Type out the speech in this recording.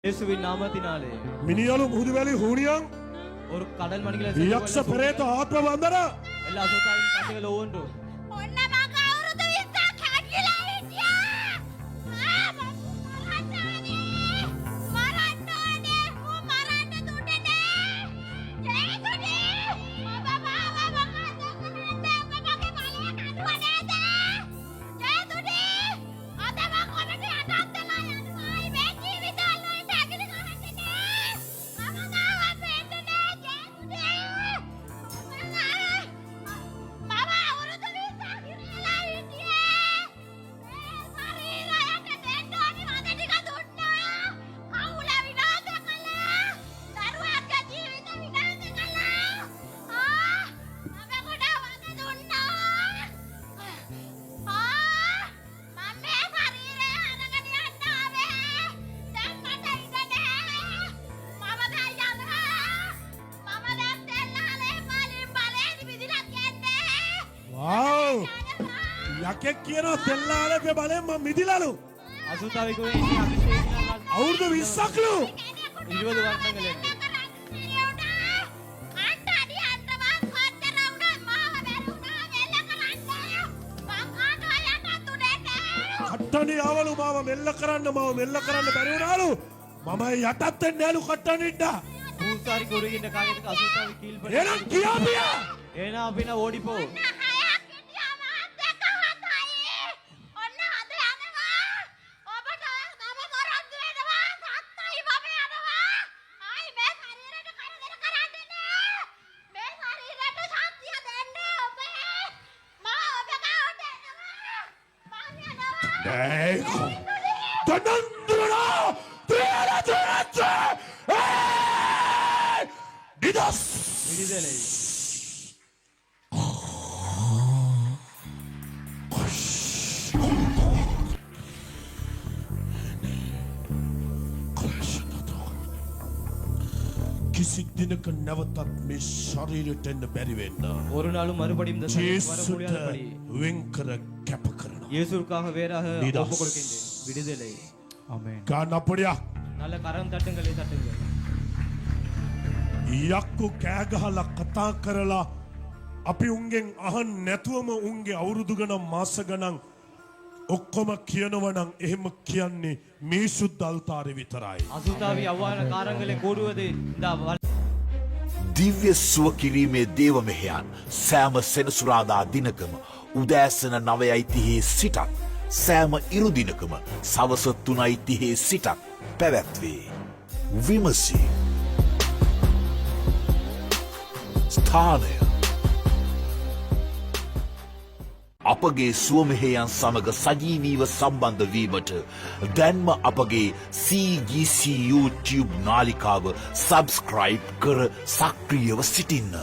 இயேசுவின் நாமத்தினாலே மினியாலும் முதுவேலி ஹூனியாங் ஒரு கடல் மணிகளை යක්ෂ පෙරේත ආත්ම වන්දන எல்லா அசுத்தாவின் கட்டுகள் ஒவ்வொன்றும் ඔන්න මං අවුරුදු 20ක් හැකිලා හිටියා. මරන්න ඕනේ. මරන්න දුන්නනේ. ජේසුනේ. ඔබ මාව මොකද කරන්නේ? ඔබ මගේ බලය කඩුවා නේද? ජේසුනේ. අද මං ඔබට යටත් වෙලා යනවා. මේ ජීවිතවල පැකිලි කරන්නේ. මම ගාව පෙන්නනේ ජේසුනේ. මම අවුරුදු 20ක් ඉරලා හිටියේ. මේ ශරීරයට දෙන්න ඕනි වද ටික දුන්නා. කවුල විනාශ කළා. දරුවාගේ ජීවිත විනාශ කළා. මම කොට වද දුන්නා. මම මේ ශරීරය අරගෙන යන්න ආවේ. දැන් මට ඉඩ නැහැ. මම දැන් යනවා. මම දැන් දෙල්ලාලේ වලින් බලේ විදිහට කියන්නේ. වාව් යකෙක් කියනවා තෙල්ලාලගේ බලෙන් මම මිදිලාලු අසුතාවිකෝ ඉන්නේ අභිෂේකයන් අවුරුදු 20ක්ලු 20 වර්ෂங்கள் කට්ටනි ආවලු මාව මෙල්ල කරන්න බැරි වුණාලු මම යටත් වෙන්නේ නෑලු කට්ටනින්ට பூசாரி குறுகின்ற காரியத்துக்கு அசுத்தாவி கீழ்ப்படி එනම් කියාපියා ஏனா அப்படின்னா ஓடிப்போ තනන්දුරා තේරතුරච්ච නිදස් விடுதலை කිසි දිනක නැවතත් මේ ශරීරයට එන්න බැරි වෙන්න ஒரு நாளும் மறுபடியும் இந்த சபைக்கு வர ජේසුට முடியாதபடி වෙන් කර කැප කරනවා இயேசுவுக்காக வேறாக விடுதலை. ஒப்பு கொடுக்கின்றேன் விடுதலை ஆமென் ගන්න අපඩියක් நல்ல கரம் தட்டுங்களே தட்டுங்கள் යක්කු කෑගහලා කතා කරලා අපි උන්ගෙන් අහන් නැතුවම උන්ගේ අවුරුදු ගණන් මාස ගණන් ඔක්කොම කියනවනම් එහෙම කියන්නේ මේ සුද්ධල්තාරේ විතරයි. අසුතාවි අවවාන කාරங்களை கூடுவது இந்த දිව්‍ය සුව කිරීමේ දේව මෙහෙයන් සෑම සෙනසුරාදා දිනකම උදෑසන 9:30 සිටත් සෑම ඉරු දිනකම සවස 3:30 සිටත් පැවැත්වේ. විමසී ස්ථානය අපගේ සුවමෙහෙයන් සමග සජීවීව සම්බන්ධ වීමට දැන්ම අපගේ CGC YouTube නාලිකාව සබස්ක්‍රයිබ් කර සක්‍රියව සිටින්න.